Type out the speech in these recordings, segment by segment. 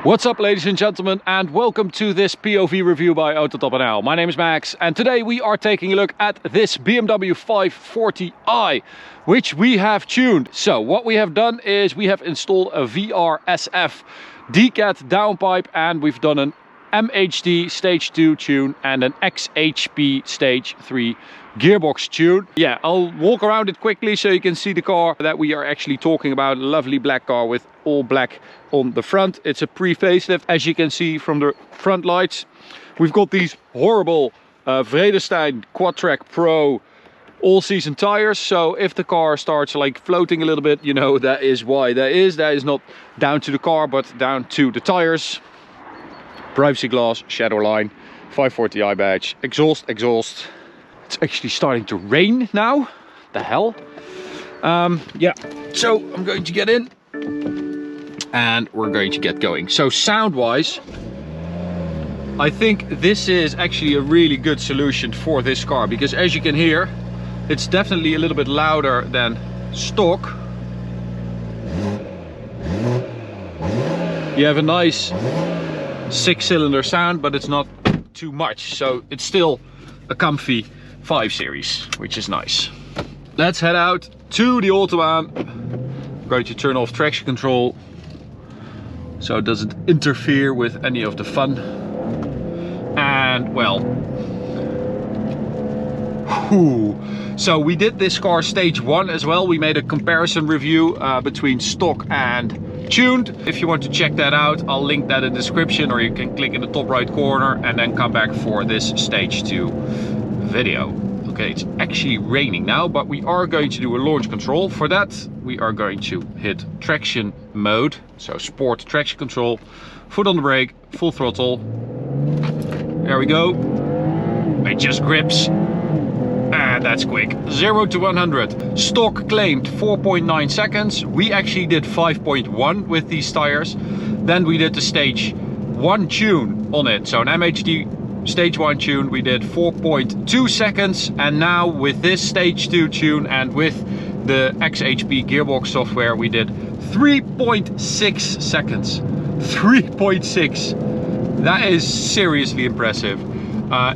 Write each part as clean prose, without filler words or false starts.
What's up, ladies and gentlemen, and welcome to this POV review by Autobahn. My name is Max, and today we are taking a look at this BMW 540i, which we have tuned. So what we have done is we have installed a VRSF decat downpipe, and we've done an MHD stage 2 tune and an XHP stage 3 gearbox tune. Yeah, I'll walk around it quickly so you can see the car that we are actually talking about. A lovely black car with all black on the front. It's a pre-facelift, as you can see from the front lights. We've got these horrible Vredestein Quad-Track Pro all-season tires, so if the car starts like floating a little bit, you know that is why that is. That is not down to the car, but down to the tires. Privacy glass, shadow line, 540i badge, exhaust. It's actually starting to rain now. The hell? Yeah, so I'm going to get in and we're going to get going. So sound wise, I think this is actually a really good solution for this car, because as you can hear, it's definitely a little bit louder than stock. You have a nice 6-cylinder sound, but it's not too much, so it's still a comfy 5 Series, which is nice. Let's head out to the Autobahn. I'm going to turn off traction control so it doesn't interfere with any of the fun. And well, so we did this car stage 1 as well. We made a comparison review between stock and tuned. If you want to check that out, I'll link that in the description, or you can click in the top right corner and then come back for this stage 2 video. Okay, it's actually raining now, but we are going to do a launch control. For that, we are going to hit traction mode, so sport traction control, foot on the brake, full throttle. There we go. It just grips. And that's quick. 0 to 100. Stock claimed 4.9 seconds. We actually did 5.1 with these tires. Then we did the stage 1 tune on it. So an MHD stage 1 tune, we did 4.2 seconds. And now with this stage 2 tune and with the XHP gearbox software, we did 3.6 seconds. 3.6. That is seriously impressive.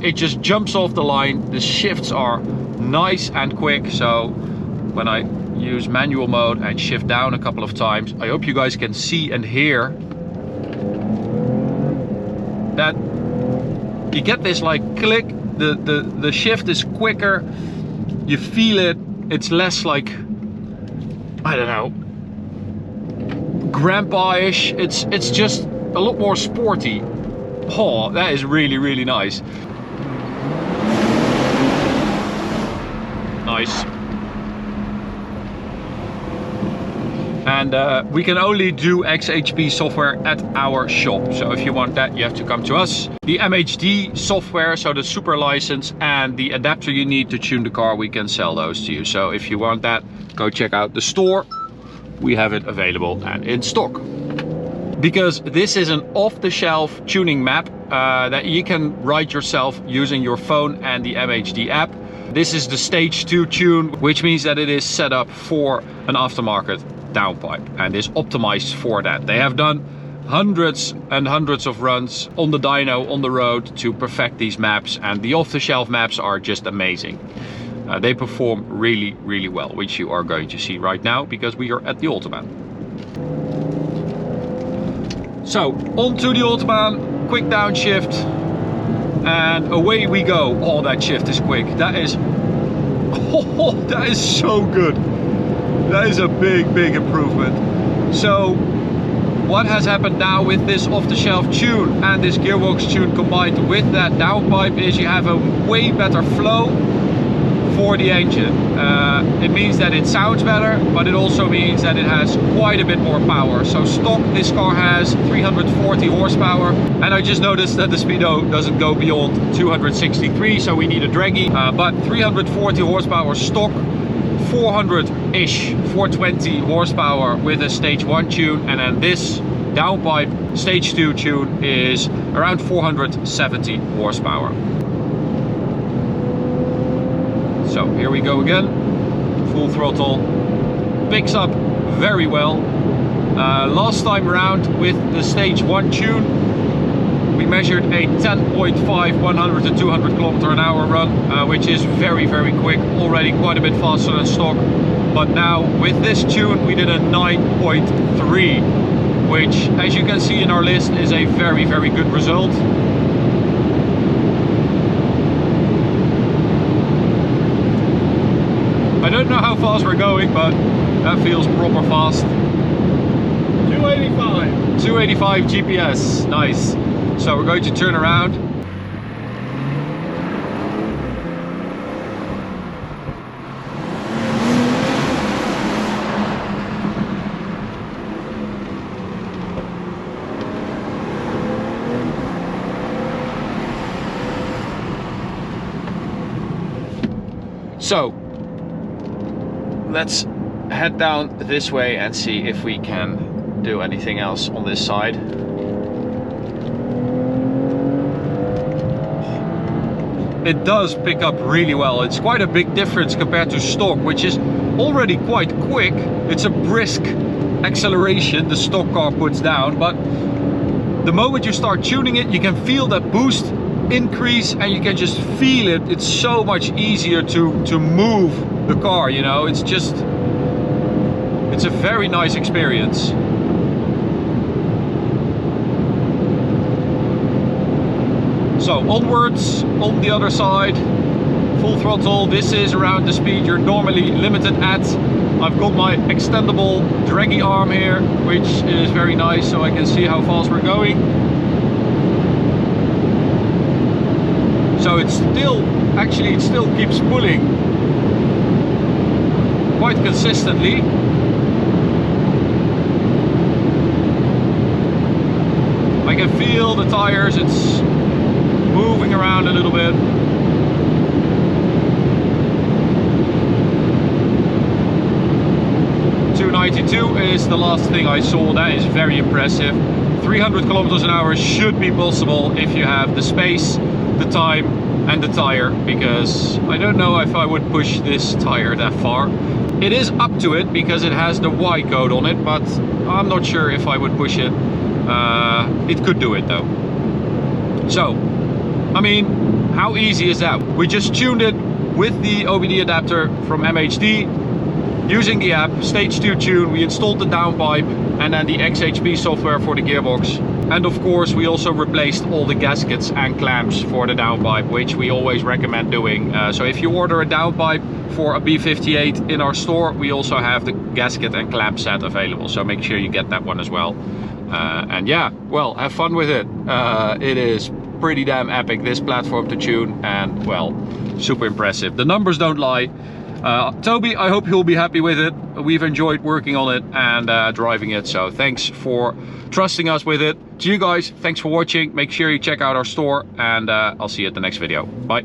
It just jumps off the line. The shifts are nice and quick. So when I use manual mode and shift down a couple of times, I hope you guys can see and hear that you get this like click. The shift is quicker. You feel it. It's less like, I don't know, grandpa-ish. It's just a lot more sporty. Oh, that is really, really nice. Nice. And we can only do XHP software at our shop. So if you want that, you have to come to us. The MHD software, so the super license and the adapter you need to tune the car, we can sell those to you. So if you want that, go check out the store. We have it available and in stock. Because this is an off-the-shelf tuning map that you can write yourself using your phone and the MHD app. This is the stage 2 tune, which means that it is set up for an aftermarket downpipe and is optimized for that. They have done hundreds and hundreds of runs on the dyno on the road to perfect these maps, and the off-the-shelf maps are just amazing. They perform really, really well, which you are going to see right now because we are at the Autobahn. So, onto the Autobahn, quick downshift, and away we go. Oh, that shift is quick. That is, oh, that is so good. That is a big, big improvement. So, what has happened now with this off-the-shelf tune and this gearbox tune combined with that downpipe is you have a way better flow for the engine. It means that it sounds better, but it also means that it has quite a bit more power. So stock, this car has 340 horsepower, and I just noticed that the speedo doesn't go beyond 263, so we need a draggy, but 340 horsepower stock, 400-ish, 420 horsepower with a stage 1 tune, and then this downpipe stage 2 tune is around 470 horsepower. So here we go again, full throttle, picks up very well. Last time around with the stage 1 tune, we measured a 10.5 100 to 200 km/h run, which is very quick, already quite a bit faster than stock. But now with this tune we did a 9.3, which, as you can see in our list, is a very good result. I don't know how fast we're going, but that feels proper fast. 285. 285 GPS, nice. So we're going to turn around. So let's head down this way and see if we can do anything else on this side. It does pick up really well. It's quite a big difference compared to stock, which is already quite quick. It's a brisk acceleration the stock car puts down, but the moment you start tuning it, you can feel that boost increase and you can just feel it. It's so much easier to move the car, you know. It's a very nice experience. So onwards on the other side, full throttle. This is around the speed you're normally limited at. I've got my extendable draggy arm here, which is very nice, so I can see how fast we're going. So it still keeps pulling quite consistently. I can feel the tires, it's moving around a little bit. .292 is the last thing I saw. That is very impressive. 300 km/h should be possible if you have the space, the time and the tire, because I don't know if I would push this tire that far. It is up to it because it has the Y code on it, but I'm not sure if I would push it. It could do it though. So, I mean, how easy is that? We just tuned it with the OBD adapter from MHD, using the app, stage 2 tune. We installed the downpipe and then the XHP software for the gearbox. And of course we also replaced all the gaskets and clamps for the downpipe, which we always recommend doing. So if you order a downpipe for a B58 in our store, we also have the gasket and clamp set available, so make sure you get that one as well. And yeah, well, have fun with it. It is pretty damn epic, this platform to tune, and well, super impressive. The numbers don't lie. Toby, I hope you'll be happy with it. We've enjoyed working on it and driving it, so thanks for trusting us with it. To you guys, thanks for watching. Make sure you check out our store, and I'll see you at the next video. Bye.